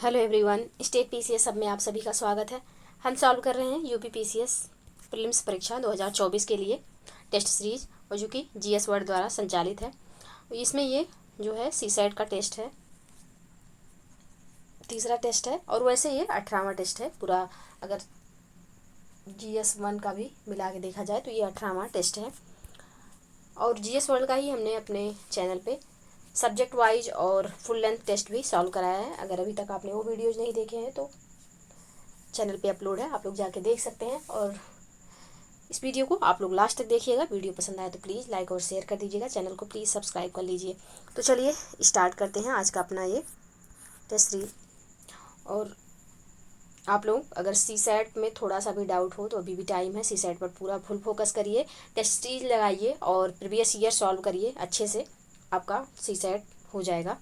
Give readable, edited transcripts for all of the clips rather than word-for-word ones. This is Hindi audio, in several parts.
हेलो एवरीवन, स्टेट पीसीएस सब में आप सभी का स्वागत है। हम सॉल्व कर रहे हैं यूपी पीसीएस प्रीलिम्स परीक्षा 2024 के लिए टेस्ट सीरीज और जो कि जीएस वर्ड द्वारा संचालित है। इसमें ये जो है सीसैट का टेस्ट है, तीसरा टेस्ट है और वैसे ये 18वां टेस्ट है पूरा। अगर जीएस 1 का भी मिला के देखा जाए तो ये 18वां टेस्ट है और जीएस वर्ल्ड का ही हमने अपने चैनल पे सब्जेक्ट वाइज और फुल लेंथ टेस्ट भी सॉल्व कराया है। अगर अभी तक आपने वो वीडियोज़ नहीं देखे हैं तो चैनल पे अपलोड है, आप लोग जाके देख सकते हैं। और इस वीडियो को आप लोग लास्ट तक देखिएगा। वीडियो पसंद आए तो प्लीज़ लाइक और शेयर कर दीजिएगा, चैनल को प्लीज़ सब्सक्राइब कर लीजिए। तो चलिए स्टार्ट करते हैं आज का अपना ये टेस्ट सीरीज। और आप लोग अगर सीसैट में थोड़ा सा भी डाउट हो तो अभी भी टाइम है, सीसैट पर पूरा फुल फोकस करिए, टेस्ट सीरीज लगाइए और प्रीवियस ईयर सॉल्व करिए अच्छे से। आपका सीसैट हो जाएगा,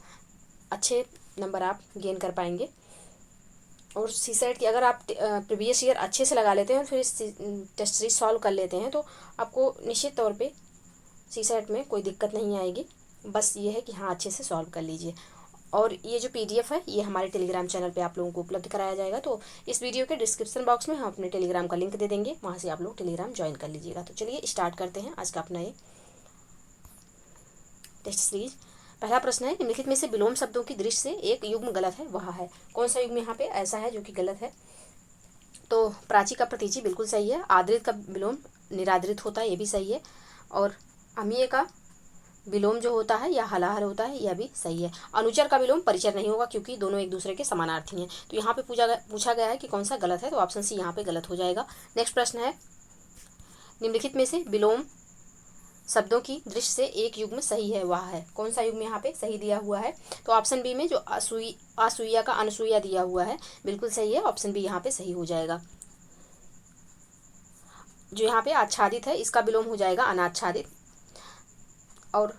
अच्छे नंबर आप गेन कर पाएंगे। और सीसैट की अगर आप प्रीवियस ईयर अच्छे से लगा लेते हैं और फिर टेस्ट सीरीज सॉल्व कर लेते हैं तो आपको निश्चित तौर पे सीसैट में कोई दिक्कत नहीं आएगी। बस ये है कि हाँ, अच्छे से सॉल्व कर लीजिए। और ये जो पीडीएफ है ये हमारे टेलीग्राम चैनल पे आप लोगों को उपलब्ध कराया जाएगा। तो इस वीडियो के डिस्क्रिप्शन बॉक्स में हम अपने टेलीग्राम का लिंक दे देंगे, वहाँ से आप लोग टेलीग्राम ज्वाइन कर लीजिएगा। तो चलिए स्टार्ट करते हैं आज का अपना ये टेस्ट सीरीज। पहला प्रश्न है, निम्नलिखित में से विलोम शब्दों की दृष्टि से एक युग्म गलत है, वह है कौन सा युग्म? यहाँ पे ऐसा है जो कि गलत है। तो प्राची का प्रतीची बिल्कुल सही है। आदृत का विलोम निरादृत होता है, ये भी सही है। और अमीय का विलोम जो होता है या हलाहल होता है, यह भी सही है। अनुचर का विलोम परिचर नहीं होगा क्योंकि दोनों एक दूसरे के समानार्थी हैं। तो यहाँ पे पूछा गया है कि कौन सा गलत है, तो ऑप्शन सी यहाँ पे गलत हो जाएगा। नेक्स्ट प्रश्न है, निम्नलिखित में से विलोम शब्दों की दृष्टि से एक युग्म सही है, वह है कौन सा युग्म? यहाँ पे सही दिया हुआ है तो ऑप्शन बी में जो असूया का अनसूया दिया हुआ है बिल्कुल सही है, ऑप्शन बी यहाँ पे सही हो जाएगा। जो यहाँ पे आच्छादित है इसका विलोम हो जाएगा अनाच्छादित। और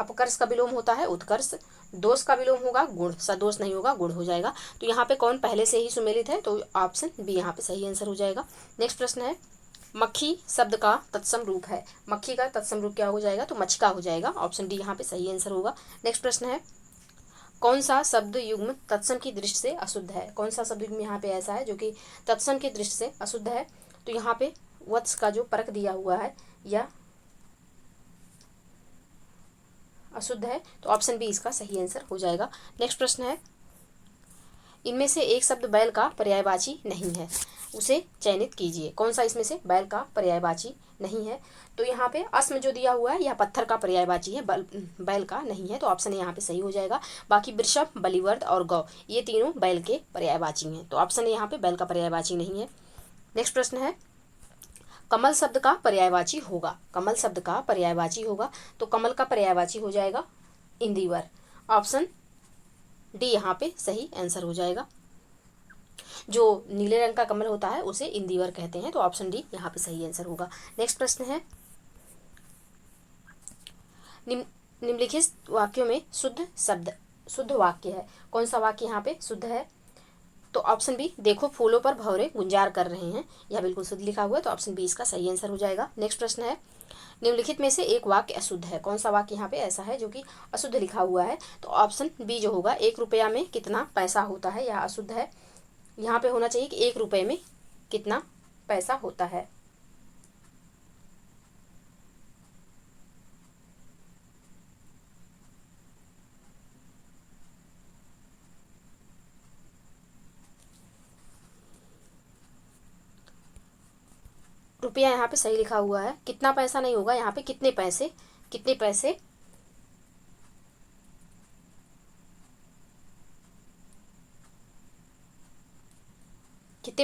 अपकर्ष का विलोम होता है उत्कर्ष। दोष का विलोम होगा गुण, सदोष नहीं होगा, गुण हो जाएगा। तो यहाँ पे कौन पहले से ही सुमेलित है, तो ऑप्शन बी यहाँ पे सही आंसर हो जाएगा। नेक्स्ट प्रश्न है, मक्खी शब्द का तत्सम रूप है, मक्खी का तत्सम रूप क्या हो जाएगा? तो मचका हो जाएगा, ऑप्शन डी यहाँ पे सही आंसर होगा। नेक्स्ट प्रश्न है, कौन सा शब्द युग्म तत्सम की दृष्टि से अशुद्ध है? कौन सा शब्द युग्म यहाँ पे ऐसा है जो कि तत्सम की दृष्टि से अशुद्ध है? तो यहाँ पे वत्स का जो परक दिया हुआ है यह अशुद्ध है, तो ऑप्शन बी इसका सही आंसर हो जाएगा। नेक्स्ट प्रश्न है, इनमें से एक शब्द बैल का पर्यायवाची नहीं है, उसे चयनित कीजिए। कौन सा इसमें से बैल का पर्यायवाची नहीं है? तो यहाँ पे अस्म जो दिया हुआ है यह पत्थर का पर्यायवाची है, बैल का नहीं है, तो ऑप्शन यहाँ पे सही हो जाएगा। बाकी वृषभ, बलिवर्द और गौ ये तीनों बैल के पर्यायवाची हैं, तो ऑप्शन यहाँ पे बैल का पर्यायवाची नहीं है। नेक्स्ट प्रश्न है, कमल शब्द का पर्यायवाची होगा, कमल शब्द का पर्यायवाची होगा, तो कमल का पर्यायवाची हो जाएगा इंदिवर, ऑप्शन डी यहाँ पे सही आंसर हो जाएगा। जो नीले रंग का कमल होता है उसे इंदिवर कहते हैं, तो ऑप्शन डी यहाँ पे सही आंसर होगा। नेक्स्ट प्रश्न है, निम्नलिखित वाक्यों में शुद्ध वाक्य है, कौन सा वाक्य यहाँ पे शुद्ध है? तो ऑप्शन बी, देखो फूलों पर भंवरे गुंजार कर रहे हैं, यह बिल्कुल शुद्ध लिखा हुआ है, तो ऑप्शन बी इसका सही आंसर हो जाएगा। नेक्स्ट प्रश्न है, निम्नलिखित में से एक वाक्य अशुद्ध है, कौन सा वाक्य यहाँ पे ऐसा है जो कि अशुद्ध लिखा हुआ है? तो ऑप्शन बी जो होगा, 1 रुपया में कितना पैसा होता है, यह अशुद्ध है। यहाँ पे होना चाहिए कि 1 रुपये में कितना पैसा होता है। रुपया यहाँ पे सही लिखा हुआ है, कितना पैसा नहीं होगा, यहाँ पे कितने पैसे कितने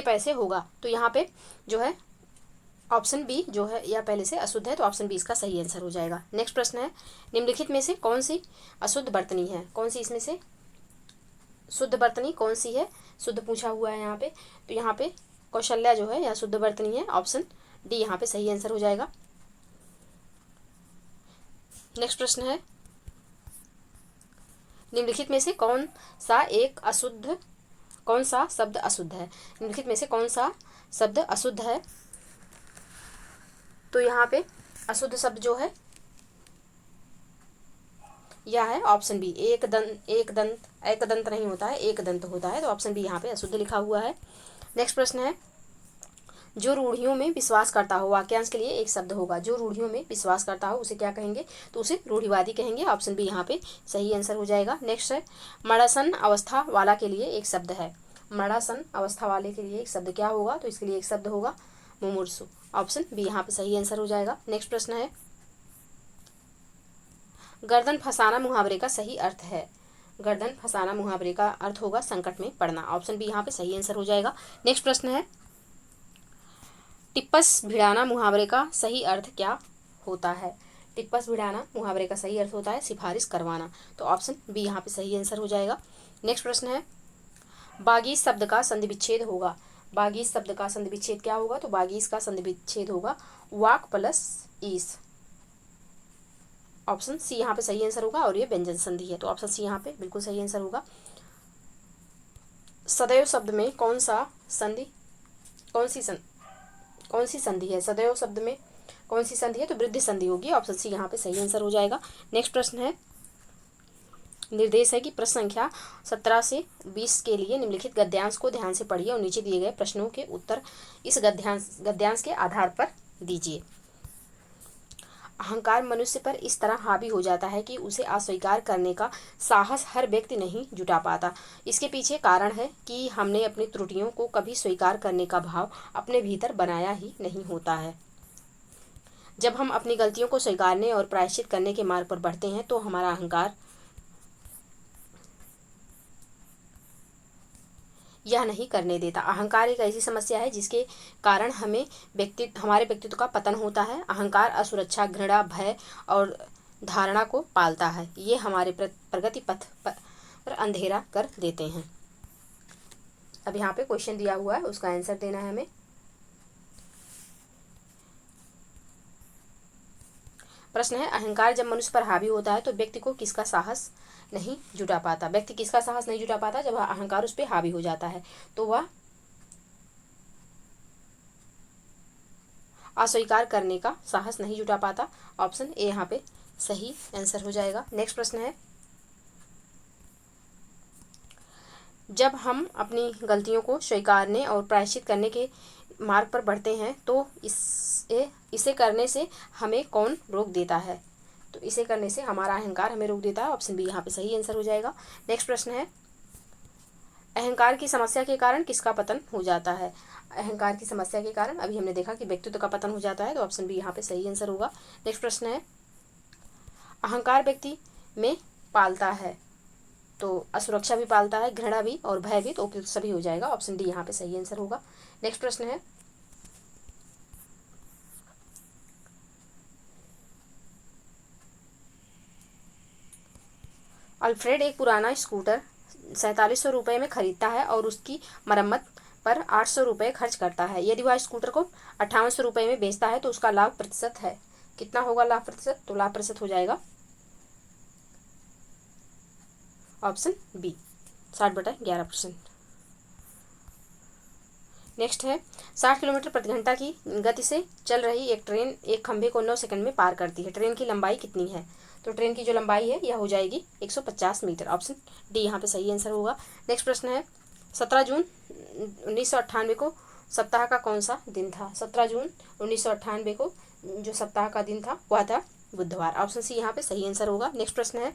पैसे होगा, तो यहाँ पे जो है ऑप्शन बी जो है यह पहले से अशुद्ध है, तो ऑप्शन बी इसका सही आंसर हो जाएगा। नेक्स्ट प्रश्न है, निम्नलिखित में से कौन सी अशुद्ध बर्तनी है? कौन सी इसमें से शुद्ध बर्तनी कौन सी है? शुद्ध पूछा हुआ है यहाँ पे, तो यहाँ पे कौशल्या जो है यह शुद्ध बर्तनी है, ऑप्शन डी यहाँ पे सही आंसर हो जाएगा। नेक्स्ट प्रश्न है, निम्नलिखित में से कौन सा शब्द अशुद्ध है? निम्नलिखित में से कौन सा शब्द अशुद्ध है? तो यहाँ पे अशुद्ध शब्द जो है यह है ऑप्शन बी, एक दंत एक दंत नहीं होता है, एक दंत होता है। तो ऑप्शन बी यहाँ पे अशुद्ध लिखा हुआ है। नेक्स्ट प्रश्न है, जो रूढ़ियों में विश्वास करता हो, वाक्यांश के लिए एक शब्द होगा। जो रूढ़ियों में विश्वास करता हो उसे क्या कहेंगे? तो उसे रूढ़िवादी कहेंगे। ऑप्शन बी यहाँ पे सही आंसर हो जाएगा। नेक्स्ट है, मड़ासन अवस्था वाला के लिए एक शब्द है। मड़ासन अवस्था वाले के लिए एक शब्द क्या होगा? तो इसके लिए एक शब्द होगा मुमूर्षु। ऑप्शन बी यहाँ पे सही आंसर हो जाएगा। नेक्स्ट प्रश्न है, गर्दन फंसाना मुहावरे का सही अर्थ है। गर्दन फंसाना मुहावरे का अर्थ होगा संकट में पड़ना। ऑप्शन बी यहाँ पे सही आंसर हो जाएगा। नेक्स्ट प्रश्न है, टिप्पस भिड़ाना मुहावरे का सही अर्थ क्या होता है? टिप्पस भिड़ाना मुहावरे का सही अर्थ होता है सिफारिश करवाना। तो ऑप्शन बी यहाँ पे सही आंसर हो जाएगा। नेक्स्ट प्रश्न है, बागीस शब्द का संधि विच्छेद होगा। बागीस शब्द का संधि विच्छेद क्या होगा? तो बागीस का संधि विच्छेद होगा वाक प्लस ईस। ऑप्शन सी यहाँ पे सही आंसर होगा और ये व्यंजन संधि है। तो ऑप्शन सी यहाँ पे बिल्कुल सही आंसर होगा। सदैव शब्द में कौन सी संधि है? सदैव शब्द में कौन सी संधि है? तो वृद्धि संधि होगी। ऑप्शन सी यहाँ पे सही आंसर हो जाएगा। नेक्स्ट प्रश्न है, निर्देश है कि प्रश्न संख्या 17 से 20 के लिए निम्नलिखित गद्यांश को ध्यान से पढ़िए और नीचे दिए गए प्रश्नों के उत्तर इस गद्यांश के आधार पर दीजिए। अहंकार मनुष्य पर इस तरह हावी हो जाता है कि उसे अस्वीकार करने का साहस हर व्यक्ति नहीं जुटा पाता। इसके पीछे कारण है कि हमने अपनी त्रुटियों को कभी स्वीकार करने का भाव अपने भीतर बनाया ही नहीं होता है। जब हम अपनी गलतियों को स्वीकारने और प्रायश्चित करने के मार्ग पर बढ़ते हैं तो हमारा अहंकार यह नहीं करने देता। अहंकार एक ऐसी समस्या है जिसके कारण हमारे व्यक्तित्व का पतन होता है। अहंकार असुरक्षा, घृणा, भय और धारणा को पालता है। ये हमारे प्रगति पथ पर अंधेरा कर देते हैं। अब यहाँ पे क्वेश्चन दिया हुआ है, उसका आंसर देना है हमें। प्रश्न है, अहंकार जब मनुष्य पर हावी होता है तो व्यक्ति को किसका साहस नहीं जुटा पाता? व्यक्ति किसका साहस नहीं जुटा पाता? जब अहंकार उस पर हावी हो जाता है तो वह अस्वीकार करने का साहस नहीं जुटा पाता। ऑप्शन ए यहाँ पे सही आंसर हो जाएगा। नेक्स्ट प्रश्न है, जब हम अपनी गलतियों को स्वीकारने और प्रायश्चित करने के मार्ग पर बढ़ते हैं तो इसे करने से हमें कौन रोक देता है? तो इसे करने से हमारा अहंकार हमें रोक देता है। ऑप्शन बी यहाँ पे सही आंसर हो जाएगा। नेक्स्ट प्रश्न है, अहंकार की समस्या के कारण किसका पतन हो जाता है? अहंकार की समस्या के कारण अभी हमने देखा कि व्यक्तित्व का पतन हो जाता है। तो ऑप्शन बी यहाँ पे सही आंसर होगा। नेक्स्ट प्रश्न है, अहंकार व्यक्ति में पालता है तो असुरक्षा भी पालता है, घृणा भी और भय भी, तो सभी हो जाएगा। ऑप्शन डी यहाँ पे सही आंसर होगा। नेक्स्ट प्रश्न है, अल्फ्रेड एक पुराना स्कूटर 4700 रुपये में खरीदता है और उसकी मरम्मत पर 800 रुपये खर्च करता है। यदि वह स्कूटर को 5800 रुपये में बेचता है तो उसका लाभ प्रतिशत है। कितना होगा लाभ प्रतिशत? तो लाभ प्रतिशत हो जाएगा ऑप्शन बी 60/11%। नेक्स्ट है, 60 किलोमीटर प्रति घंटा की गति से चल रही एक ट्रेन एक खंभे को 9 सेकंड में पार करती है। ट्रेन की लंबाई कितनी है? तो ट्रेन की जो लंबाई है यह हो जाएगी 150 मीटर। ऑप्शन डी यहाँ पे सही आंसर होगा। नेक्स्ट प्रश्न है, 17 जून 1998 को सप्ताह का कौन सा दिन था? 17 जून 1998 को जो सप्ताह का दिन था वह था बुधवार। ऑप्शन सी यहाँ पे सही आंसर होगा। नेक्स्ट प्रश्न है,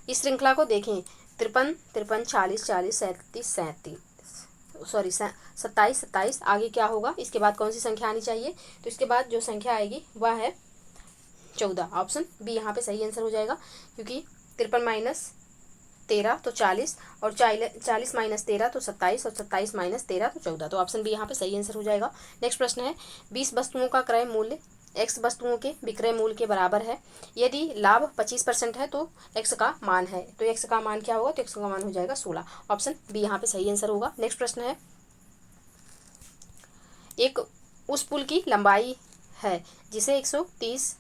इस श्रृंखला को देखें, 53, 53, 40, 40, 37, 27, 27, आगे क्या होगा? इसके बाद कौन सी संख्या आनी चाहिए? तो इसके बाद जो संख्या आएगी वह है 14। ऑप्शन बी यहाँ पे सही आंसर हो जाएगा, क्योंकि 53 माइनस 13 तो 40 और 40 माइनस 13 तो 27 और 27 माइनस 13 तो 14। तो ऑप्शन बी यहाँ पे सही आंसर हो जाएगा। नेक्स्ट प्रश्न है, 20 वस्तुओं का क्रय मूल्य x वस्तुओं के विक्रय मूल्य के बराबर है। यदि लाभ 25% है तो x का मान है, तो x का मान क्या होगा? तो x का मान हो जाएगा 16। ऑप्शन बी यहाँ पे सही आंसर होगा। नेक्स्ट प्रश्न है, एक उस पुल की लंबाई है जिसे 130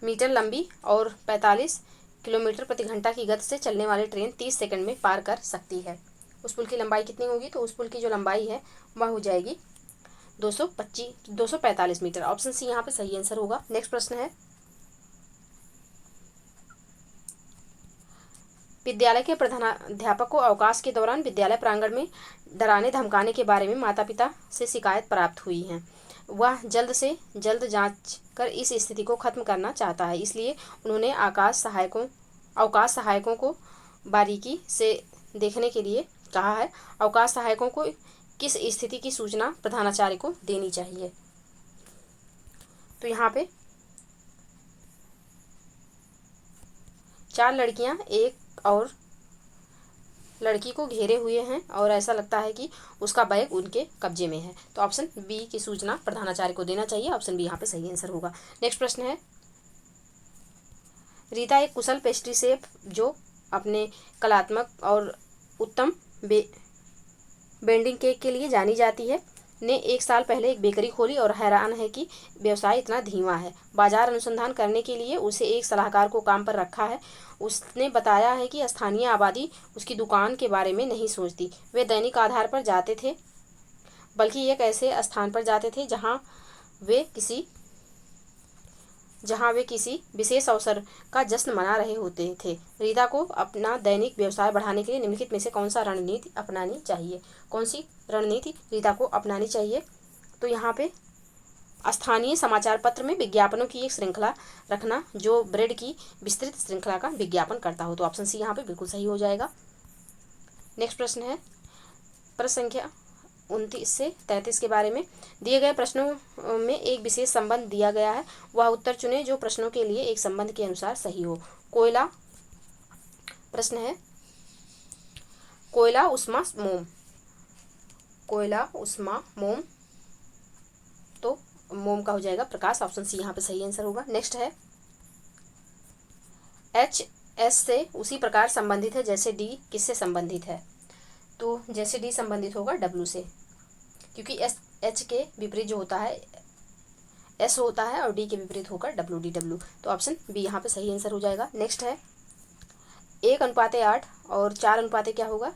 मीटर लंबी और 45 किलोमीटर प्रति घंटा की गति से चलने वाली ट्रेन 30 सेकंड में पार कर सकती है। उस पुल की लंबाई कितनी होगी? तो उस पुल की जो लंबाई है वह हो जाएगी 245 मीटर। ऑप्शन सी यहाँ पे सही आंसर होगा। नेक्स्ट प्रश्न है, विद्यालय के प्रधानाध्यापक को अवकाश के दौरान विद्यालय प्रांगण में डराने धमकाने के बारे में माता पिता से शिकायत प्राप्त हुई है। वह जल्द से जल्द जांच कर इस स्थिति को खत्म करना चाहता है, इसलिए उन्होंने अवकाश सहायकों को बारीकी से देखने के लिए कहा है। अवकाश सहायकों को किस स्थिति की सूचना प्रधानाचार्य को देनी चाहिए? तो यहाँ पे 4 लड़कियां एक और लड़की को घेरे हुए हैं और ऐसा लगता है कि उसका बैग उनके कब्जे में है। तो ऑप्शन बी की सूचना प्रधानाचार्य को देना चाहिए। ऑप्शन बी यहाँ पे सही आंसर होगा। नेक्स्ट प्रश्न है, रीता एक कुशल पेस्ट्री शेफ जो अपने कलात्मक और उत्तम बेंडिंग केक के लिए जानी जाती है, ने 1 साल पहले एक बेकरी खोली और हैरान है कि व्यवसाय इतना धीमा है। बाजार अनुसंधान करने के लिए उसे एक सलाहकार को काम पर रखा है। उसने बताया है कि स्थानीय आबादी उसकी दुकान के बारे में नहीं सोचती। वे दैनिक आधार पर जाते थे, बल्कि एक ऐसे स्थान पर जाते थे जहां वे किसी विशेष अवसर का जश्न मना रहे होते थे। रीता को अपना दैनिक व्यवसाय बढ़ाने के लिए निम्नलिखित में से कौन सा रणनीति अपनानी चाहिए? कौन सी रणनीति रीता को अपनानी चाहिए? तो यहाँ पे स्थानीय समाचार पत्र में विज्ञापनों की एक श्रृंखला रखना जो ब्रेड की विस्तृत श्रृंखला का विज्ञापन करता हो। तो ऑप्शन सी यहाँ पे बिल्कुल सही हो जाएगा। नेक्स्ट प्रश्न है, प्रश्न संख्या 29 से 33 के बारे में। दिए गए प्रश्नों में एक विशेष संबंध दिया गया है, वह उत्तर चुने जो प्रश्नों के लिए एक संबंध के अनुसार सही हो। कोयला, प्रश्न है कोयला उष्मा मोम, कोयला उष्मा मोम, तो मोम का हो जाएगा प्रकाश। ऑप्शन सी यहाँ पे सही आंसर होगा। नेक्स्ट है, एच एस से उसी प्रकार संबंधित है जैसे डी किससे संबंधित है? तो जैसे डी संबंधित होगा डब्ल्यू से, क्योंकि एच के विपरीत जो होता है एस होता है और डी के विपरीत होकर डब्ल्यू डी डब्ल्यू। तो ऑप्शन बी यहाँ पे सही आंसर हो जाएगा। नेक्स्ट है, 1:8 और 4 क्या होगा?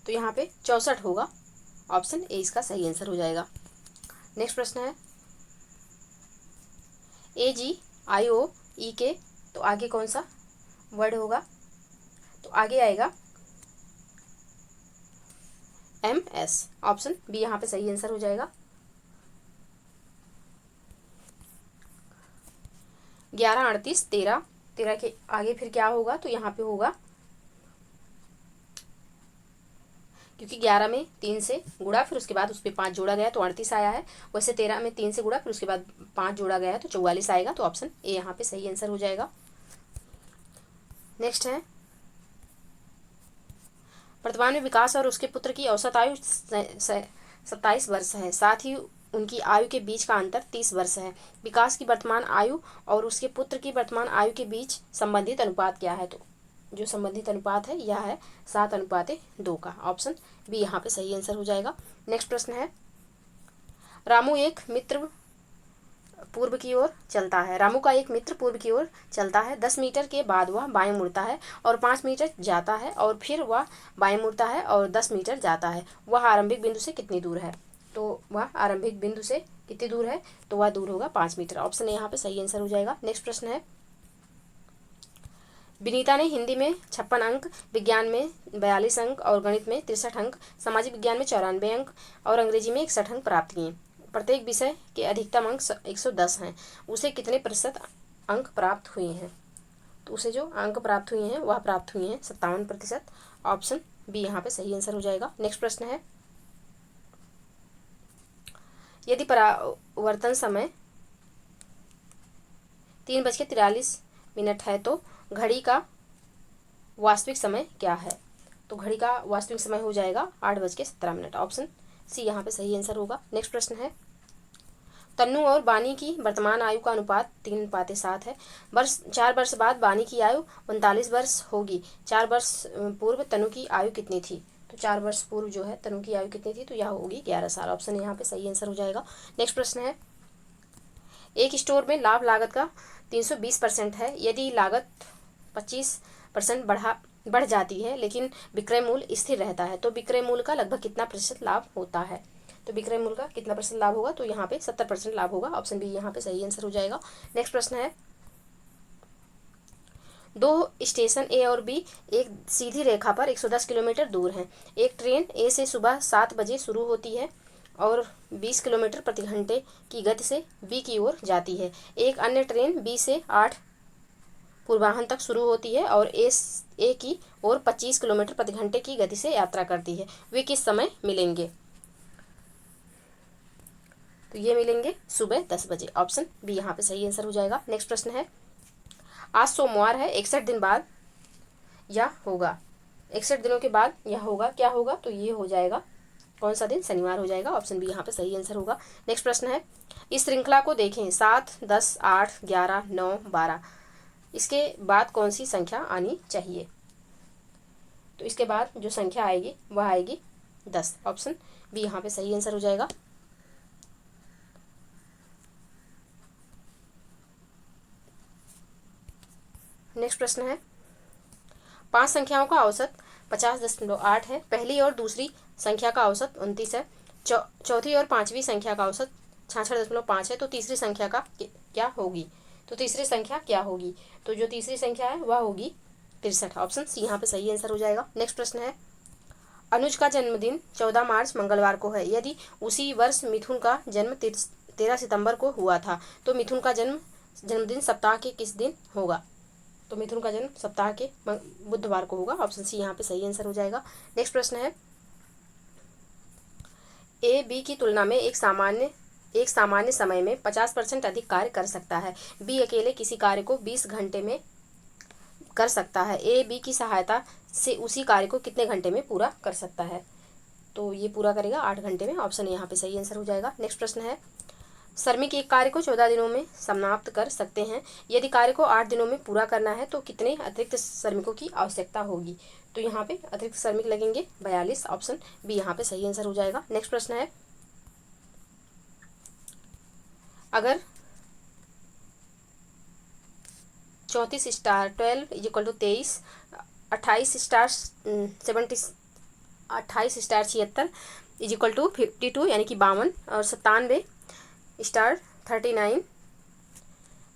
तो यहाँ पे 64 होगा। ऑप्शन ए इसका सही आंसर हो जाएगा। नेक्स्ट प्रश्न है, AGIOE तो आगे कौन सा वर्ड होगा? तो आगे आएगा MS। ऑप्शन बी यहाँ पे सही आंसर हो जाएगा। 11, 38, 13 के आगे फिर क्या होगा? तो यहाँ पे होगा, क्योंकि 11 में 3 से गुणा फिर उसके बाद उस पर 5 जोड़ा गया तो 38 आया है। वैसे 13 में 3 से गुणा फिर उसके बाद 5 जोड़ा गया है तो 44 आएगा। तो ऑप्शन ए यहाँ पे सही आंसर हो जाएगा। नेक्स्ट है, वर्तमान में विकास और उसके पुत्र की औसत आयु 27 वर्ष है, साथ ही उनकी आयु के बीच का अंतर 30 वर्ष है। विकास की वर्तमान आयु और उसके पुत्र की वर्तमान आयु के बीच संबंधित अनुपात क्या है? तो जो संबंधित अनुपात है यह है 7:2 का। ऑप्शन बी यहाँ पे सही आंसर हो जाएगा। नेक्स्ट प्रश्न है, रामू एक मित्र पूर्व की ओर चलता है। रामू का एक मित्र पूर्व की ओर चलता है। 10 मीटर के बाद वह बाएं मुड़ता है और 5 मीटर जाता है और फिर वह बाएं मुड़ता है और 10 मीटर जाता है। वह आरंभिक बिंदु से कितनी दूर है? तो वह आरंभिक बिंदु से कितनी दूर है? तो वह दूर होगा 5 मीटर। ऑप्शन ए यहाँ पे सही आंसर हो जाएगा। नेक्स्ट प्रश्न है, विनीता ने हिंदी में 56 अंक, विज्ञान में 42 अंक और गणित में 63 अंक, सामाजिक विज्ञान में 94 अंक और अंग्रेजी में 61 अंक प्राप्त किए। प्रत्येक विषय के अधिकतम अंक 110 हैं। उसे कितने प्रतिशत अंक प्राप्त हुए हैं? तो उसे जो अंक प्राप्त हुए हैं वह प्राप्त हुए हैं 57%। ऑप्शन बी यहाँ पे सही आंसर हो जाएगा। नेक्स्ट प्रश्न है, यदि परावर्तन समय 3:43 है तो घड़ी का वास्तविक समय क्या है? तो घड़ी का वास्तविक समय हो जाएगा 8:17। ऑप्शन सी यहाँ पे सही आंसर होगा। नेक्स्ट प्रश्न है, तन्नू और बानी की वर्तमान आयु का अनुपात 3:7 है। 4 वर्ष बाद बानी की आयु 39 वर्ष होगी। 4 वर्ष पूर्व तन्नू की आयु कितनी थी? तो 4 वर्ष पूर्व जो है तन्नू की आयु कितनी थी? तो यह होगी 11 साल। ऑप्शन यहाँ पे सही आंसर हो जाएगा। नेक्स्ट प्रश्न है, एक स्टोर में लाभ लागत का 320% है। यदि लागत 25% बढ़ जाती है लेकिन विक्रय मूल्य स्थिर रहता है तो विक्रय मूल्य का लगभग कितना प्रतिशत लाभ होता है? तो विक्रय मूल्य का कितना % लाभ होगा, तो यहाँ पे 70% लाभ होगा। ऑप्शन बी यहाँ पे सही आंसर हो जाएगा। नेक्स्ट प्रश्न है, दो स्टेशन ए और बी एक सीधी रेखा पर 110 किलोमीटर दूर हैं। एक ट्रेन ए से सुबह 7 बजे शुरू होती है और 20 किलोमीटर प्रति घंटे की गति से बी की ओर जाती है। एक अन्य ट्रेन बी से 8 पूर्वाह्न तक शुरू होती है और ए की ओर 25 किलोमीटर प्रति घंटे की गति से यात्रा करती है। वे किस समय मिलेंगे, तो ये मिलेंगे सुबह 10 बजे। ऑप्शन बी यहाँ पे सही आंसर हो जाएगा। नेक्स्ट प्रश्न है, आज सोमवार है, 61 दिन बाद यह होगा, 61 दिनों के बाद यह होगा, क्या होगा, तो ये हो जाएगा कौन सा दिन, शनिवार हो जाएगा। ऑप्शन बी यहाँ पे सही आंसर होगा। नेक्स्ट प्रश्न है, इस श्रृंखला को देखें 7, 10, 8, 11, 9, 12, इसके बाद कौन सी संख्या आनी चाहिए, तो इसके बाद जो संख्या आएगी वह आएगी 10। ऑप्शन बी यहाँ पे सही आंसर हो जाएगा। नेक्स्ट प्रश्न है, 5 संख्याओं का औसत 50.8 है। पहली और दूसरी संख्या का औसत 29 है। चौथी और पांचवी संख्या का औसत 66.5 है। तो तीसरी संख्या का क्या होगी, तो तीसरी संख्या क्या होगी, तो जो तीसरी संख्या है वह होगी 63। ऑप्शन सी यहाँ पे सही आंसर हो जाएगा। नेक्स्ट प्रश्न है, अनुज का जन्मदिन 14 मार्च मंगलवार को है। यदि उसी वर्ष मिथुन का जन्म 13 सितंबर को हुआ था तो मिथुन का जन्मदिन सप्ताह के किस दिन होगा, तो मिथुन का जन्म सप्ताह के बुधवार को होगा। ऑप्शन सी यहाँ पे सही आंसर हो जाएगा। नेक्स्ट प्रश्न है, ए बी की तुलना में एक सामान्य समय में 50% अधिक कार्य कर सकता है। बी अकेले किसी कार्य को 20 घंटे में कर सकता है। ए बी की सहायता से उसी कार्य को कितने घंटे में पूरा कर सकता है, तो ये पूरा करेगा 8 घंटे में। ऑप्शन यहाँ पे सही आंसर हो जाएगा। नेक्स्ट प्रश्न है, श्रमिक एक कार्य को 14 दिनों में समाप्त कर सकते हैं। यदि कार्य को 8 दिनों में पूरा करना है तो कितने अतिरिक्त श्रमिकों की आवश्यकता होगी, तो यहाँ पे अतिरिक्त श्रमिक लगेंगे 42। ऑप्शन बी यहाँ पे सही आंसर हो जाएगा। नेक्स्ट प्रश्न है, अगर 34 star 12 equal to 23, 28 star 76 equal to 52 यानी कि 52, और 97 स्टार 39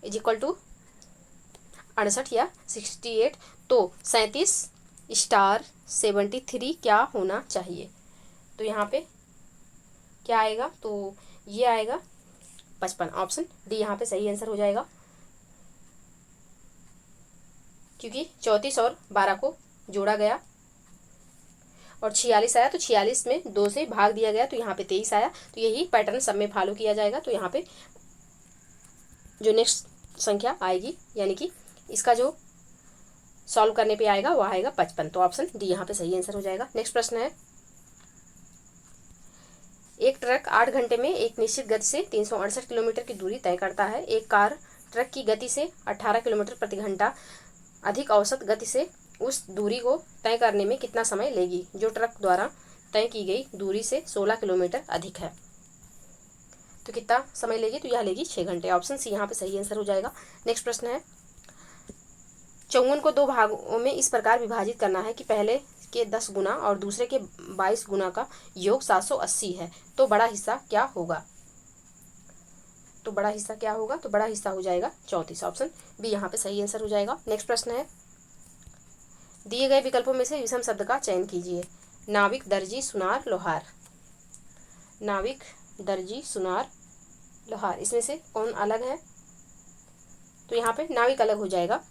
इक्वल टू 68 या 68, तो 37 स्टार 73 क्या होना चाहिए, तो यहाँ पे क्या आएगा, तो ये आएगा 55। ऑप्शन डी यहाँ पे सही आंसर हो जाएगा, क्योंकि 34 और 12 को जोड़ा गया और 46 आया, तो 46 में 2 से भाग दिया गया, तो यहाँ पे 23 आया। तो यही पैटर्न सब में फॉलो किया जाएगा। तो यहाँ पे जो नेक्स्ट संख्या आएगी यानी कि इसका जो सॉल्व करने पे आएगा वह आएगा 55। तो ऑप्शन डी यहाँ पे सही आंसर हो जाएगा। नेक्स्ट प्रश्न है, एक ट्रक 8 घंटे में एक निश्चित गति से 368 किलोमीटर की दूरी तय करता है। एक कार ट्रक की गति से 18 किलोमीटर प्रति घंटा अधिक औसत गति से उस दूरी को तय करने में कितना समय लेगी, जो ट्रक द्वारा तय की गई दूरी से 16 किलोमीटर अधिक है, तो कितना समय लेगी, तो यह लेगी 6 घंटे। ऑप्शन सी यहाँ पे सही आंसर हो जाएगा। नेक्स्ट प्रश्न है, 54 को 2 भागों में इस प्रकार विभाजित करना है कि पहले के 10 गुना और दूसरे के 22 गुना का योग 780 है, तो बड़ा हिस्सा क्या होगा, तो बड़ा हिस्सा क्या होगा, तो बड़ा हिस्सा हो जाएगा 34। ऑप्शन बी यहाँ पे सही आंसर हो जाएगा। नेक्स्ट प्रश्न है, दिए गए विकल्पों में से विषम शब्द का चयन कीजिए। नाविक, दर्जी, सुनार, लोहार। नाविक, दर्जी, सुनार, लोहार, इसमें से कौन अलग है, तो यहाँ पे नाविक अलग हो जाएगा।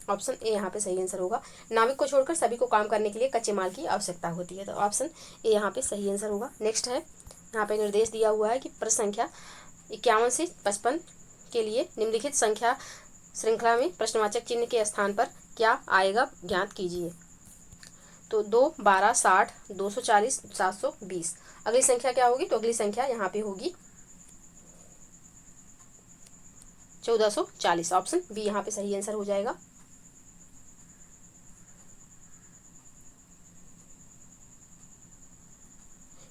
ऑप्शन ए यहाँ पे सही आंसर होगा। नाविक को छोड़कर सभी को काम करने के लिए कच्चे माल की आवश्यकता होती है, तो ऑप्शन ए यहाँ पे सही आंसर होगा। नेक्स्ट है, यहाँ पे निर्देश दिया हुआ है कि प्रश्न संख्या 51 से 55 के लिए निम्नलिखित संख्या श्रृंखला में प्रश्नवाचक चिन्ह के स्थान पर क्या आएगा ज्ञात कीजिए। तो 2, 12, 60, 240, 720। अगली संख्या क्या होगी, तो अगली संख्या यहाँ पे होगी 1440। ऑप्शन बी यहाँ पे सही आंसर हो जाएगा।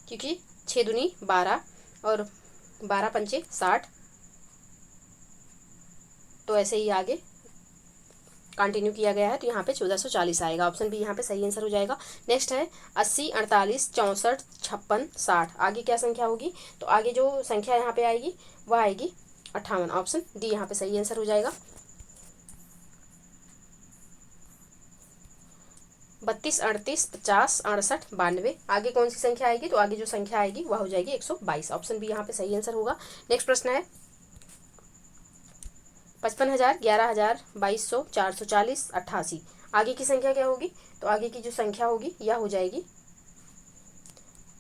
क्योंकि 6 दूनी 12 और 12 पंचे 60, तो ऐसे ही आगे कंटिन्यू किया गया है, तो यहाँ पे 1440 आएगा। ऑप्शन बी यहाँ पे सही आंसर हो जाएगा। नेक्स्ट है 80, 48, 64, 56, 60। आगे क्या संख्या होगी? तो आगे जो संख्या यहाँ पे आएगी वह आएगी 58। ऑप्शन डी यहाँ पे सही आंसर हो जाएगा। 32, 38, 50, 68, 92। आगे कौन सी संख्या आएगी? तो आगे जो संख्या आएगी वह हो जाएगी 122। ऑप्शन बी यहाँ पे सही आंसर होगा। नेक्स्ट प्रश्न है 55,000, 11,000, 2200, 440, 88। आगे की संख्या क्या होगी? तो आगे की जो संख्या होगी यह हो जाएगी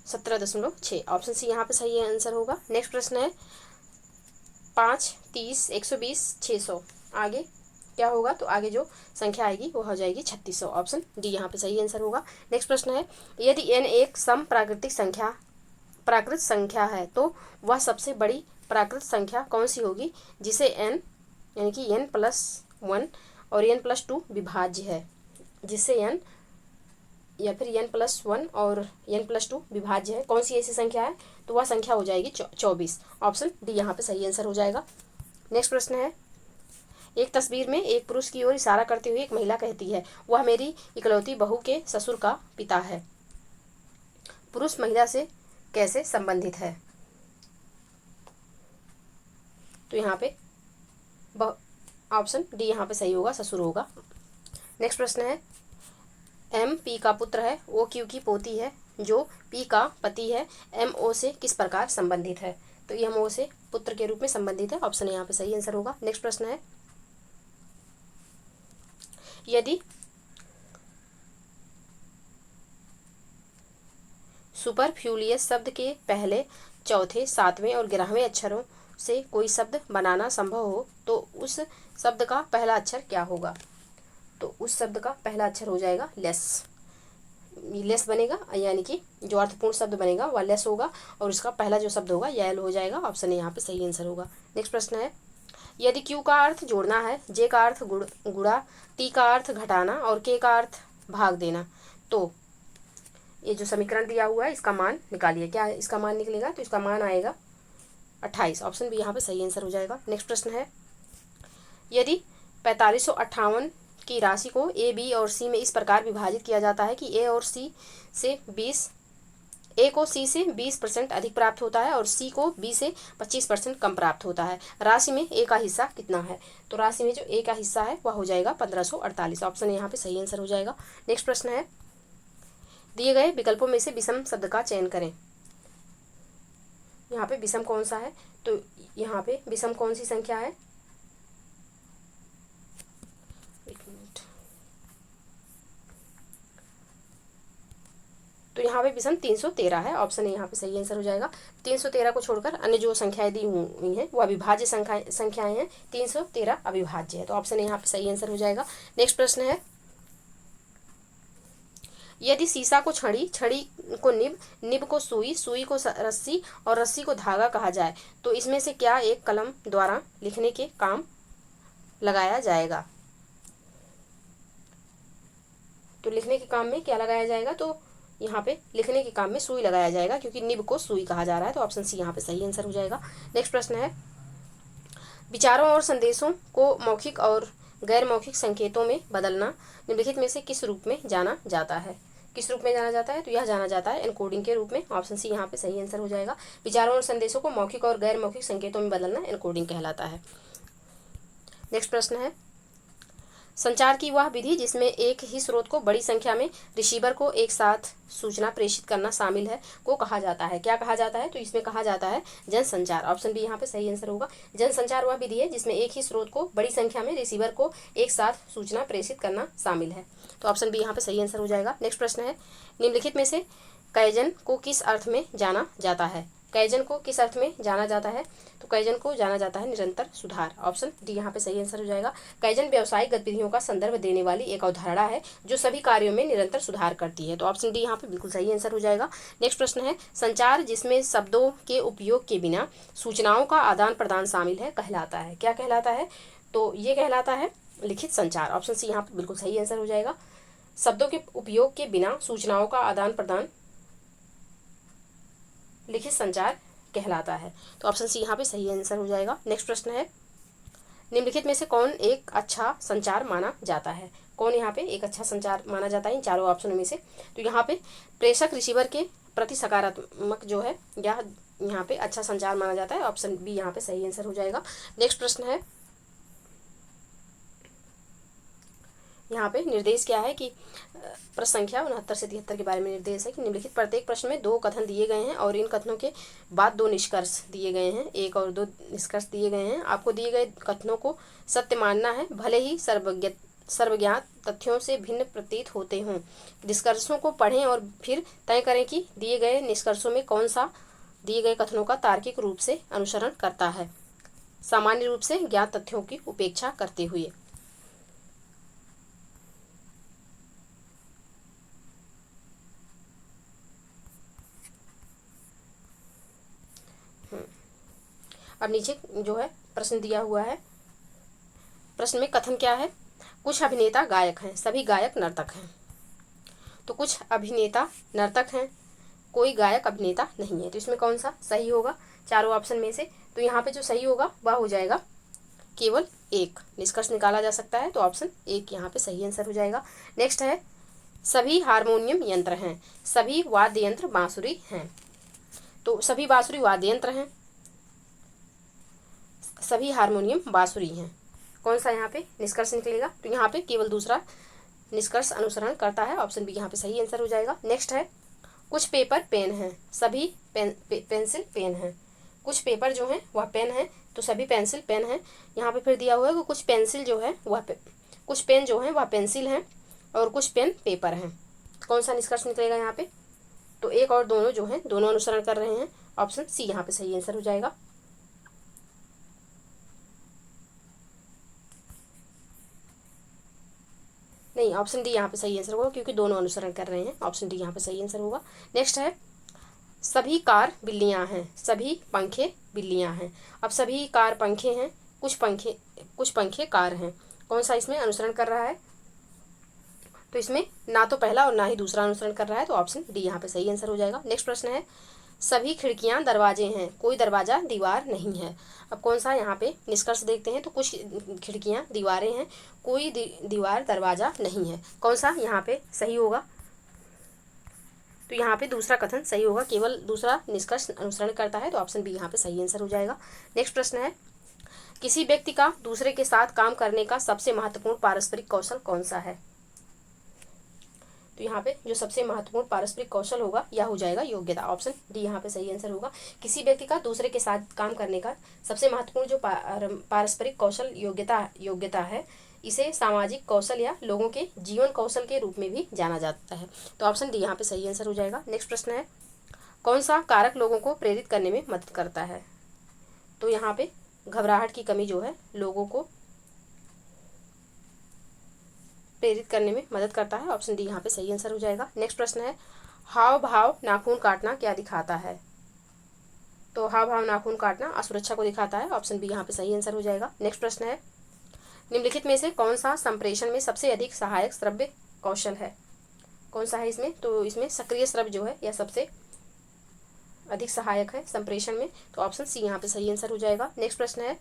17.6। ऑप्शन सी यहाँ पे सही आंसर होगा। नेक्स्ट प्रश्न है 5, 30, 120, 600। आगे क्या होगा? तो आगे जो संख्या आएगी वो हो जाएगी 3600। ऑप्शन डी यहाँ पे सही आंसर होगा। नेक्स्ट प्रश्न है यदि n एक सम प्राकृत संख्या है तो वह सबसे बड़ी प्राकृत संख्या कौन सी होगी जिसे n यानी कि n+1 और n+2 विभाज्य है, जिससे n या फिर n+1 और n+2 विभाज्य है, कौन सी ऐसी संख्या है? तो वह संख्या हो जाएगी 24। ऑप्शन डी यहाँ पे सही आंसर हो जाएगा। नेक्स्ट प्रश्न है एक तस्वीर में एक पुरुष की ओर इशारा करते हुए एक महिला कहती है वह मेरी इकलौती बहू के ससुर का पिता है। पुरुष महिला से कैसे संबंधित है? तो यहाँ पे ऑप्शन डी यहाँ पे सही होगा, ससुर होगा। नेक्स्ट प्रश्न है एम पी का पुत्र है, ओ क्यू की पोती है, जो पी का पति है, एम ओ से किस प्रकार संबंधित है? तो एम ओ से पुत्र के रूप में संबंधित है। ऑप्शन यहाँ पे सही आंसर होगा। नेक्स्ट प्रश्न है यदि सुपरफ्यूलियस शब्द के पहले, चौथे, सातवें और 11वें अक्षरों से कोई शब्द बनाना संभव हो तो उस शब्द का पहला अक्षर क्या होगा? तो उस शब्द का पहला अक्षर हो जाएगा लेस। लेस बनेगा यानी कि जो अर्थपूर्ण शब्द बनेगा वह लेस होगा और उसका पहला जो शब्द होगा यह हो जाएगा। ऑप्शन यहाँ पे सही आंसर होगा। नेक्स्ट प्रश्न है यदि क्यू का अर्थ जोड़ना है, जे का अर्थ गुणा, टी का अर्थ घटाना और के का अर्थ भाग देना, तो ये जो समीकरण दिया हुआ है इसका मान निकालिए। क्या इसका मान निकलेगा? तो इसका मान आएगा 28। ऑप्शन बी यहाँ पे सही आंसर हो जाएगा। नेक्स्ट प्रश्न है यदि 4558 की राशि को ए, बी और सी में इस प्रकार विभाजित किया जाता है कि ए को सी से 20% अधिक प्राप्त होता है और सी को बी से 25% कम प्राप्त होता है, राशि में ए का हिस्सा कितना है? तो राशि में जो ए का हिस्सा है वह हो जाएगा 1548। ऑप्शन यहाँ पे सही आंसर हो जाएगा। नेक्स्ट प्रश्न है दिए गए विकल्पों में से विषम शब्द का चयन करें। यहाँ पे विषम कौन सा है? तो यहाँ पे विषम कौन सी संख्या है? एक मिनट। तो यहाँ पे विषम 313 है। ऑप्शन यहाँ पे सही आंसर हो जाएगा। 313 को छोड़कर अन्य जो संख्याएं दी हुई हैं वो अविभाज्य संख्याएं हैं। 313 अविभाज्य है, तो ऑप्शन यहाँ पे सही आंसर हो जाएगा। नेक्स्ट प्रश्न है यदि शीशा को छड़ी, छड़ी को निब, निब को सुई, सुई को रस्सी और रस्सी को धागा कहा जाए तो इसमें से क्या एक कलम द्वारा लिखने के काम लगाया जाएगा? तो लिखने के काम में क्या लगाया जाएगा? तो यहाँ पे लिखने के काम में सुई लगाया जाएगा क्योंकि निब को सुई कहा जा रहा है, तो ऑप्शन सी यहाँ पे सही आंसर हो जाएगा। नेक्स्ट प्रश्न है विचारों और संदेशों को मौखिक और गैर मौखिक संकेतों में बदलना निम्नलिखित में से किस रूप में जाना जाता है? किस रूप में जाना जाता है? तो यह जाना जाता है एनकोडिंग के रूप में। ऑप्शन सी यहाँ पे सही आंसर हो जाएगा। विचारों और संदेशों को मौखिक और गैर मौखिक संकेतों में बदलना एनकोडिंग कहलाता है। नेक्स्ट प्रश्न है संचार की वह विधि जिसमें एक ही स्रोत को बड़ी संख्या में रिसीवर को एक साथ सूचना प्रेषित करना शामिल है को कहा जाता है? क्या कहा जाता है? तो इसमें कहा जाता है जनसंचार। ऑप्शन बी यहाँ पे सही आंसर होगा। जनसंचार वह विधि है जिसमें एक ही स्रोत को बड़ी संख्या में रिसीवर को एक साथ सूचना प्रेषित करना शामिल है, तो ऑप्शन बी यहाँ पे सही आंसर हो जाएगा। नेक्स्ट प्रश्न है निम्नलिखित में से कैजन को किस अर्थ में जाना जाता है? कैजन को किस अर्थ में जाना जाता है? तो कैजन को जाना जाता है निरंतर सुधार। ऑप्शन डी यहाँ पे सही आंसर हो जाएगा। कैजन व्यावसायिक गतिविधियों का संदर्भ देने वाली एक अवधारणा है जो सभी कार्यों में निरंतर सुधार करती है, तो ऑप्शन डी यहाँ पे बिल्कुल सही आंसर हो जाएगा। नेक्स्ट प्रश्न है संचार जिसमें शब्दों के उपयोग के बिना सूचनाओं का आदान प्रदान शामिल है कहलाता है? क्या कहलाता है? तो ये कहलाता है लिखित संचार। ऑप्शन सी यहाँ पे बिल्कुल सही आंसर हो जाएगा। शब्दों के उपयोग के बिना सूचनाओं का आदान प्रदान लिखित संचार कहलाता है, तो ऑप्शन सी यहाँ पे सही आंसर हो जाएगा। नेक्स्ट प्रश्न है निम्नलिखित में से कौन एक अच्छा संचार माना जाता है? कौन यहाँ पे एक अच्छा संचार माना जाता है इन चारों ऑप्शनों में से? तो यहाँ पे प्रेषक रिसीवर के प्रति सकारात्मक जो है या यहाँ पे अच्छा संचार माना जाता है। ऑप्शन बी यहाँ पे सही आंसर हो जाएगा। नेक्स्ट प्रश्न है, यहाँ पे निर्देश क्या है कि प्रश्न संख्या 69 से 73 के बारे में निर्देश है कि निम्नलिखित प्रत्येक प्रश्न में 2 कथन दिए गए हैं और इन कथनों के बाद 2 निष्कर्ष दिए गए हैं। 1 और 2 निष्कर्ष दिए गए हैं। आपको दिए गए कथनों को सत्य मानना है, भले ही सर्वज्ञात तथ्यों से भिन्न प्रतीत होते हों। निष्कर्षों को पढ़ें और फिर तय करें कि दिए गए निष्कर्षों में कौन सा दिए गए कथनों का तार्किक रूप से अनुसरण करता है, सामान्य रूप से ज्ञात तथ्यों की उपेक्षा करते हुए। अब नीचे जो है प्रश्न दिया हुआ है। प्रश्न में कथन क्या है? कुछ अभिनेता गायक हैं, सभी गायक नर्तक हैं। तो कुछ अभिनेता नर्तक हैं, कोई गायक अभिनेता नहीं है। तो इसमें कौन सा सही होगा चारों ऑप्शन में से? तो यहाँ पे जो सही होगा वह हो जाएगा केवल एक। निष्कर्ष निकाला जा सकता है तो ऑप्शन एक यहाँ पे सही आंसर हो जाएगा। नेक्स्ट है, सभी हारमोनियम यंत्र हैं, सभी वाद्य यंत्र बांसुरी हैं। तो सभी बांसुरी वाद्य यंत्र हैं, सभी हारमोनियम बांसुरी हैं। कौन सा यहाँ पे निष्कर्ष निकलेगा? तो यहाँ पे केवल दूसरा निष्कर्ष अनुसरण करता है। ऑप्शन बी यहाँ पे सही आंसर हो जाएगा। नेक्स्ट है, कुछ पेपर पेन हैं, सभी पेंसिल पेन हैं। कुछ पेपर जो हैं वह पेन है, तो सभी पेंसिल पेन हैं। यहाँ पे फिर दिया हुआ है कि कुछ पेंसिल जो है वह कुछ पेन जो है वह पेंसिल हैं और कुछ पेन पेपर हैं। कौन सा निष्कर्ष निकलेगा यहाँ पे? तो एक और दोनों जो हैं दोनों अनुसरण कर रहे हैं। ऑप्शन सी यहाँ पे सही आंसर हो जाएगा। नहीं, ऑप्शन डी यहाँ पे सही आंसर होगा क्योंकि दोनों अनुसरण कर रहे हैं। ऑप्शन डी यहाँ पे सही आंसर होगा। नेक्स्ट है, सभी कार बिल्लियाँ हैं, सभी पंखे बिल्लियाँ हैं। अब सभी कार पंखे हैं, कुछ पंखे कार हैं। कौन सा इसमें अनुसरण कर रहा है? तो इसमें ना तो पहला और ना ही दूसरा अनुसरण कर रहा है, तो ऑप्शन डी यहाँ पे सही आंसर हो जाएगा। नेक्स्ट प्रश्न है, सभी खिड़कियां दरवाजे हैं, कोई दरवाजा दीवार नहीं है। अब कौन सा यहाँ पे निष्कर्ष देखते हैं? तो कुछ खिड़कियां दीवारें हैं, कोई दीवार दरवाजा नहीं है। कौन सा यहाँ पे सही होगा? तो यहाँ पे दूसरा कथन सही होगा, केवल दूसरा निष्कर्ष अनुसरण करता है, तो ऑप्शन बी यहाँ पे सही आंसर हो जाएगा। नेक्स्ट प्रश्न है, किसी व्यक्ति का दूसरे के साथ काम करने का सबसे महत्वपूर्ण पारस्परिक कौशल कौन सा है? तो यहाँ पे जो सबसे महत्वपूर्ण पारस्परिक कौशल होगा यह हो जाएगा योग्यता। ऑप्शन डी यहाँ पे सही आंसर होगा। किसी व्यक्ति का दूसरे के साथ काम करने का सबसे महत्वपूर्ण जो पारस्परिक कौशल योग्यता है, इसे सामाजिक कौशल या लोगों के जीवन कौशल के रूप में भी जाना जाता है। तो ऑप्शन डी यहाँ पे सही आंसर हो जाएगा। नेक्स्ट प्रश्न है, कौन सा कारक लोगों को प्रेरित करने में मदद करता है? तो यहाँ पे घबराहट की कमी जो है लोगों को प्रेरित करने में मदद करता है। ऑप्शन डी यहाँ पे सही आंसर हो जाएगा। नेक्स्ट प्रश्न है, हाव भाव नाखून काटना क्या दिखाता है? तो हाव भाव नाखून काटना असुरक्षा को दिखाता है। ऑप्शन बी यहाँ पे सही आंसर हो जाएगा। नेक्स्ट प्रश्न है, निम्नलिखित में से कौन सा संप्रेषण में सबसे अधिक सहायक श्रव्य कौशल है? कौन सा है इसमें? तो इसमें सक्रिय श्रव्य जो है यह सबसे अधिक सहायक है संप्रेषण में, तो ऑप्शन सी यहाँ पे सही आंसर हो जाएगा। नेक्स्ट प्रश्न है,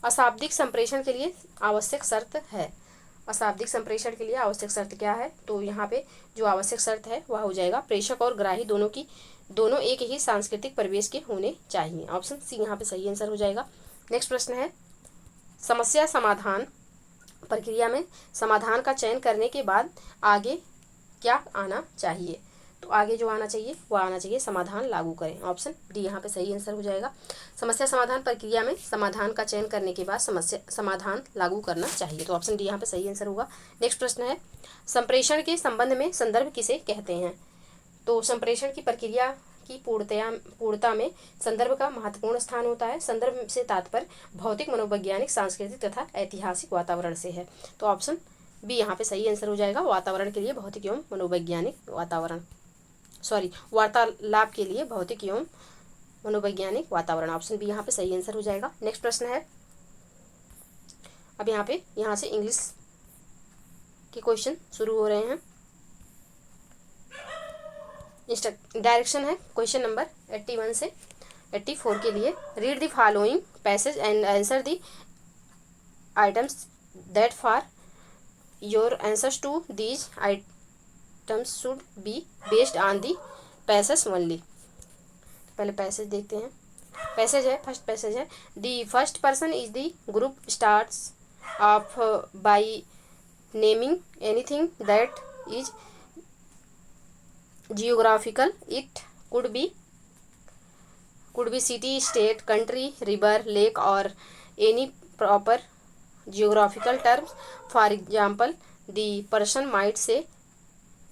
अशाब्दिक संप्रेषण के लिए आवश्यक शर्त है। अशाब्दिक संप्रेषण के लिए आवश्यक शर्त क्या है? तो यहाँ पे जो आवश्यक शर्त है वह हो जाएगा प्रेषक और ग्राही दोनों एक ही सांस्कृतिक परिवेश के होने चाहिए। ऑप्शन सी यहाँ पे सही आंसर हो जाएगा। नेक्स्ट प्रश्न है, समस्या समाधान प्रक्रिया में समाधान का चयन करने के बाद आगे क्या आना चाहिए? तो आगे जो आना चाहिए वह आना चाहिए समाधान लागू करें। ऑप्शन डी यहाँ पे सही आंसर हो जाएगा। समस्या समाधान प्रक्रिया में समाधान का चयन करने के बाद समाधान लागू करना चाहिए, तो ऑप्शन डी यहाँ पे सही आंसर होगा। नेक्स्ट प्रश्न है, संप्रेषण के संबंध में संदर्भ किसे कहते हैं? तो संप्रेषण की प्रक्रिया की पूर्णता में संदर्भ का महत्वपूर्ण स्थान होता है। संदर्भ से तात्पर्य भौतिक, मनोवैज्ञानिक, सांस्कृतिक तथा ऐतिहासिक वातावरण से है, तो ऑप्शन बी यहाँ पे सही आंसर हो जाएगा। वातावरण के लिए भौतिक एवं मनोवैज्ञानिक वार्तालाप के लिए भौतिक एवं मनोवैज्ञानिक वातावरण। ऑप्शन बी यहाँ पे सही आंसर हो जाएगा। नेक्स्ट प्रश्न है, अब यहाँ से इंग्लिश के क्वेश्चन शुरू हो रहे हैं। डायरेक्शन है क्वेश्चन नंबर 81 से 84 के लिए। Read the following passage and answer the items that for your answers to these items should be based on the passage only. पहले पैसेज देखते हैं. पैसेज है, फर्स्ट पैसेज है. The first person is the group starts of by naming anything that is geographical. It could be city, state, country, river, lake, or any proper geographical terms. For example, the person might say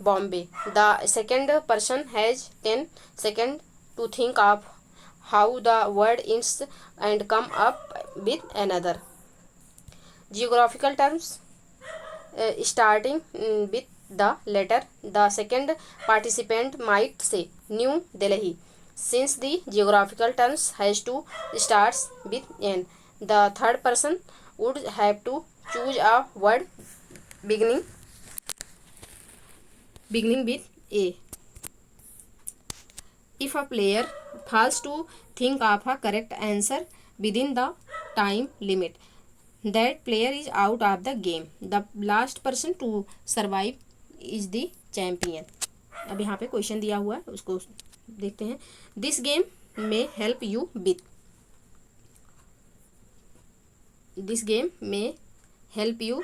Bombay. The second person has 10 seconds to think of how the word ends and come up with another geographical terms starting with the letter. The second participant might say New Delhi, since the geographical terms has to starts with N. The third person would have to choose a word beginning with A. If a player fails to think of a correct answer within the time limit, that player is out of the game. The last person to survive is the champion. अब यहाँ पे क्वेश्चन दिया हुआ है, उसको देखते हैं. This game may help you with. This game may help you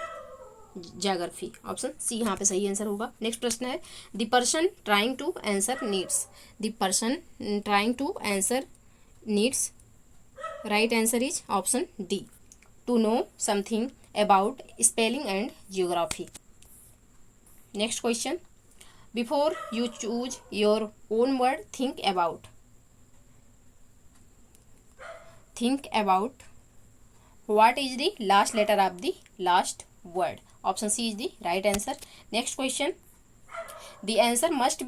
geography. Option C यहाँ पे सही आंसर होगा. नेक्स्ट प्रश्न है the person trying to answer needs. The person trying to answer needs. Right answer is option D, to know something about spelling and geography. Next question. Before you choose your own word, think about what is the last letter of the last word. Option C is the right answer. Next question. The answer must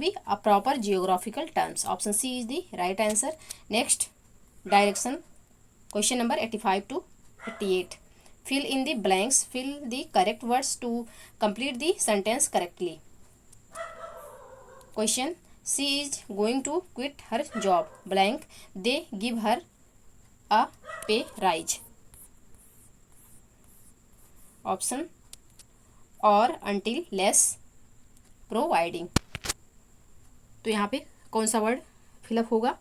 be a proper geographical terms. Option C is the right answer. Next, direction. Question number 85 to 88. Fill in the blanks. Fill the correct words to complete the sentence correctly. Question. She is going to quit her job. Blank. They give her a pay rise. Option or until less providing. तो यहाँ पे कौन सा वर्ड फिलअप होगा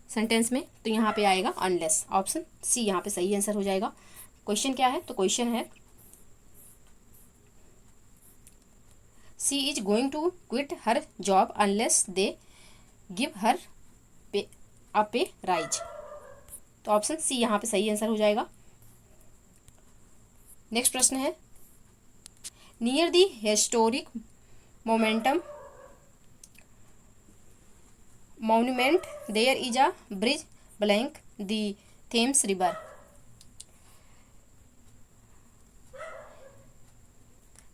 सेंटेंस में? तो यहाँ पे आएगा अनलेस. ऑप्शन सी यहाँ पे सही आंसर हो जाएगा. क्वेश्चन क्या है? तो क्वेश्चन है she is going to quit her job unless they give her a pay raise. तो ऑप्शन सी यहाँ पे सही आंसर हो जाएगा. नेक्स्ट प्रश्न है near the historic monument there is a bridge blank the Thames river.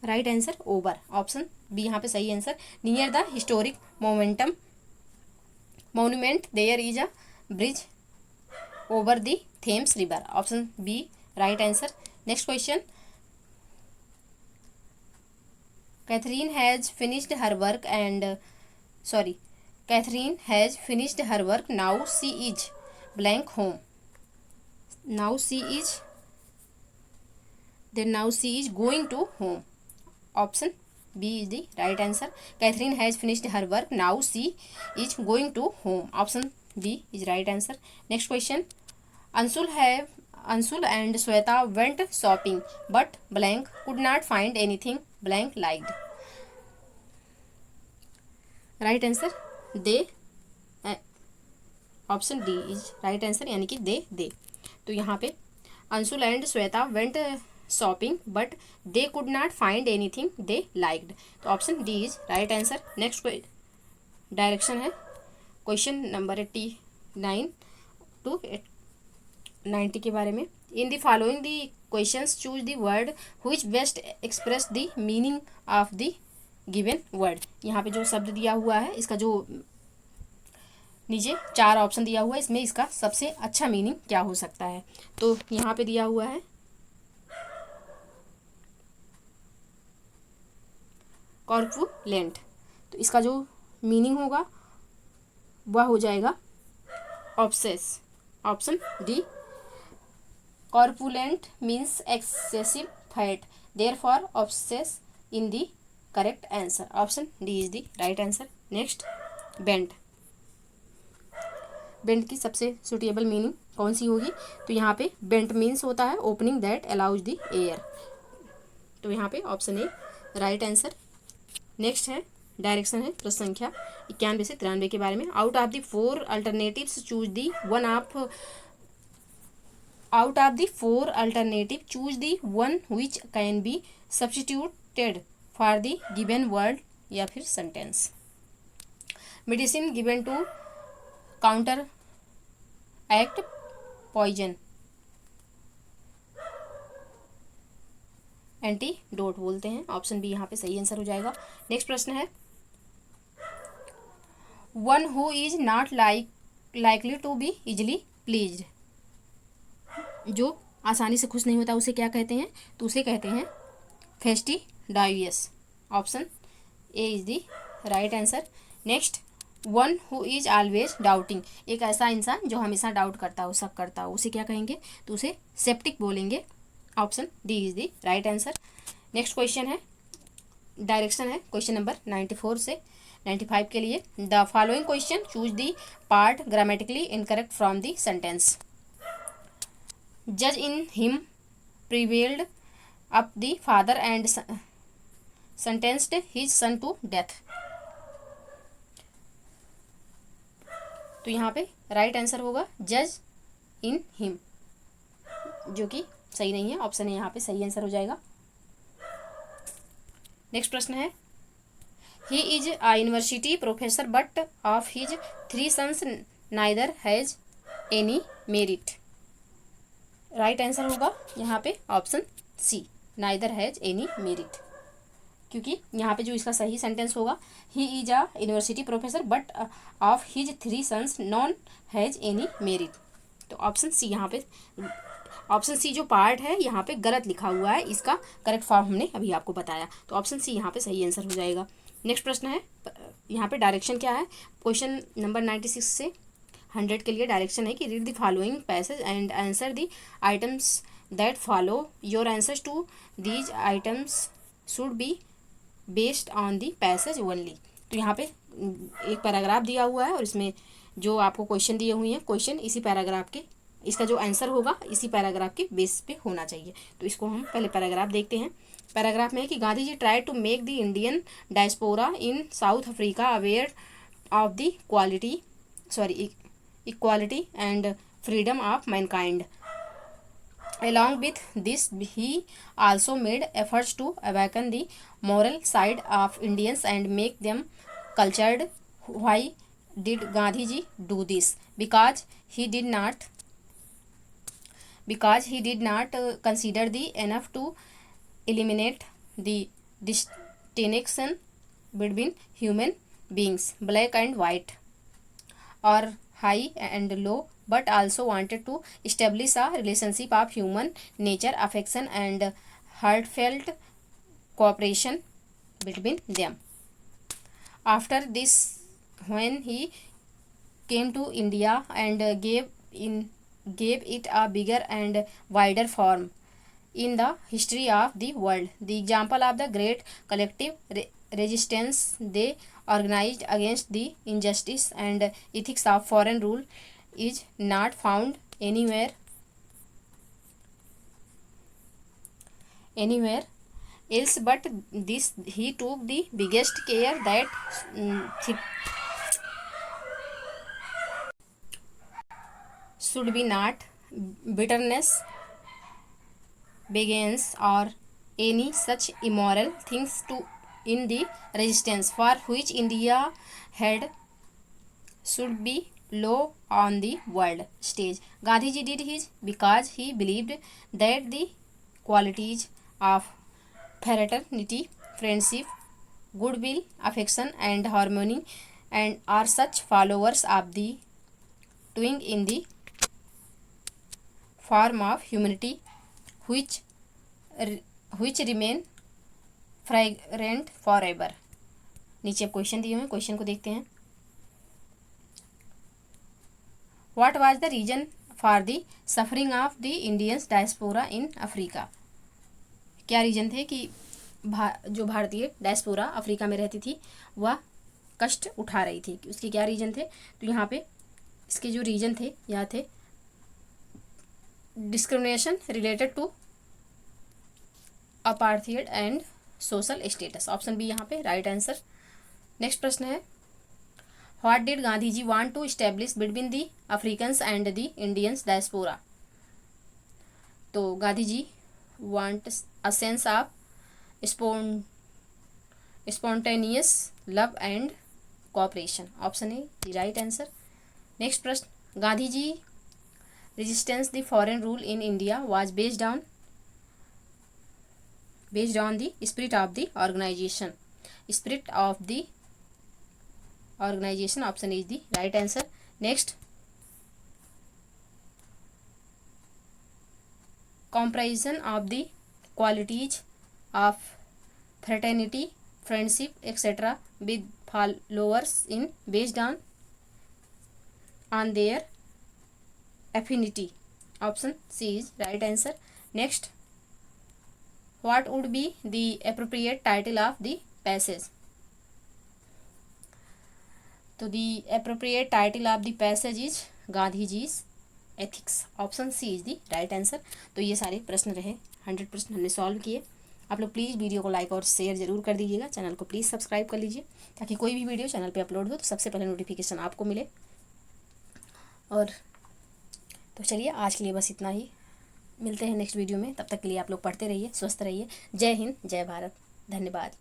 Right answer over. Option B यहाँ पे सही answer. Near the historic monument there is a bridge over the Thames river. Option B right answer. Next question. Catherine has finished her work now she is blank home. Now she is going to home. Option B is the right answer. Catherine has finished her work. Now she is going to home. Option B is right answer. Next question. Anshul and Sweta went shopping, but blank could not find anything blank liked. Right answer. They. Option D is right answer. यानी कि they. तो यहाँ पे Anshul and Sweta went shopping but they could not find anything they liked. तो option D is right answer. Next direction है क्वेश्चन नंबर 89 टू 90 के बारे में. In the following the questions choose the word which best express the meaning of the given word. यहाँ पे जो शब्द दिया हुआ है इसका जो नीचे 4 ऑप्शन दिया हुआ है इसमें इसका सबसे अच्छा मीनिंग क्या हो सकता है. तो यहाँ पे दिया हुआ है कॉर्पुलेंट. तो इसका जो मीनिंग होगा वह हो जाएगा obsess, option D. Corpulent means excessive fat, therefore obsess in the correct answer, option D is the right answer. Next, bent. Bent की सबसे सुटेबल मीनिंग कौन सी होगी? तो यहाँ पे बेंट मीन्स होता है opening that allows the air, तो यहाँ पे option A right answer. Next है डायरेक्शन है प्रश्न संख्या 91 से 93 के बारे में। Out of the 4 alternatives choose the one of, out of the 4 alternative choose the one which can be substituted for the given word या फिर sentence. Medicine given to counteract poison, antidote बोलते हैं, ऑप्शन बी यहाँ पे सही आंसर हो जाएगा। नेक्स्ट प्रश्न है one who is not likely to be easily pleased, जो आसानी से खुश नहीं होता उसे क्या कहते हैं? तो उसे कहते हैं fastidious, option A is the right answer. Next, one who is always doubting, एक ऐसा इंसान जो हमेशा डाउट करता हो, शक करता हो, उसे क्या कहेंगे? तो उसे सेप्टिक बोलेंगे, option D is the right answer. Next question है डायरेक्शन है क्वेश्चन नंबर 94 से 95 के लिए। The following question choose the part grammatically incorrect from the sentence. जज in him prevailed up the father and sentenced his son to death, तो यहाँ पे राइट आंसर होगा जज इन हिम, जो कि सही नहीं है, ऑप्शन है यहाँ पे सही आंसर हो जाएगा। नेक्स्ट प्रश्न है he is a university professor but of his 3 sons neither has any merit, right answer होगा यहाँ पे option C, neither has any merit, क्योंकि यहाँ पे जो इसका सही सेंटेंस होगा he is a university professor but of his 3 sons none has any merit, तो ऑप्शन सी यहाँ पे, ऑप्शन सी जो पार्ट है यहाँ पे गलत लिखा हुआ है, इसका करेक्ट फॉर्म हमने अभी आपको बताया, तो ऑप्शन सी यहाँ पे सही आंसर हो जाएगा। नेक्स्ट प्रश्न है यहाँ पे डायरेक्शन क्या है? क्वेश्चन नंबर 96 से 100 के लिए डायरेक्शन है कि read the following passage and answer the items that follow, your answers to these items should be based on the passage only, तो यहाँ पे एक पैराग्राफ दिया हुआ है और इसमें जो आपको क्वेश्चन दिए हुए हैं, क्वेश्चन इसी पैराग्राफ के, इसका जो आंसर होगा इसी पैराग्राफ के बेस पे होना चाहिए, तो इसको हम पहले पैराग्राफ देखते हैं। पैराग्राफ में है कि Gandhi ji try to make the Indian diaspora in South Africa aware of the equality and freedom of mankind. Along with this, he also made efforts to awaken the moral side of Indians and make them cultured. Why did Gandhi ji do this? Because he did not consider the enough to eliminate the distinction between human beings, black and white, or high and low, but also wanted to establish a relationship of human nature, affection, and heartfelt cooperation between them. After this, when he came to India and gave it a bigger and wider form in the history of the world, the example of the great collective resistance they organized against the injustice and ethics of foreign rule is not found anywhere else, but this he took the biggest care that should be not bitterness, vengeance, or any such immoral things to in the resistance for which India had should be low on the world stage. Gandhiji did his because he believed that the qualities of fraternity, friendship, goodwill, affection, and harmony and are such followers of the doing in the form of humanity which remain fragrant forever. नीचे क्वेश्चन दिए हुए हैं, क्वेश्चन को देखते हैं। What was the reason for the suffering of the Indians diaspora in Africa. क्या रीजन थे कि जो भारतीय डायस्पोरा अफ्रीका में रहती थी वह कष्ट उठा रही थी, उसके क्या रीजन थे। तो यहाँ पे इसके जो रीजन थे यहाँ थे discrimination related to apartheid and social status. Option B यहाँ पे राइट आंसर। नेक्स्ट प्रश्न है what did Gandhi ji want to establish between the Africans and the Indians diaspora. तो Gandhi ji want a sense of spontaneous love and cooperation. Option A the right answer. Next प्रश्न Gandhi ji resistance the foreign rule in India was based on the spirit of the organisation. Spirit of the organization option is the right answer. Next comparison of the qualities of fraternity, friendship, etc. with followers in based on their affinity. Option C is right answer. Next, what would be the appropriate title of the passage? तो the appropriate title of the passage is Gandhiji's ethics. Option C is the right answer. तो ये सारे प्रश्न रहे 100 प्रश्न हमने सॉल्व किए। आप लोग प्लीज़ वीडियो को लाइक और शेयर जरूर कर दीजिएगा, चैनल को प्लीज़ सब्सक्राइब कर लीजिए ताकि कोई भी वीडियो चैनल पे अपलोड हो तो सबसे पहले नोटिफिकेशन आपको मिले। और तो चलिए आज के लिए बस इतना ही, मिलते हैं नेक्स्ट वीडियो में। तब तक के लिए आप लोग पढ़ते रहिए, स्वस्थ रहिए। जय हिंद, जय भारत, धन्यवाद।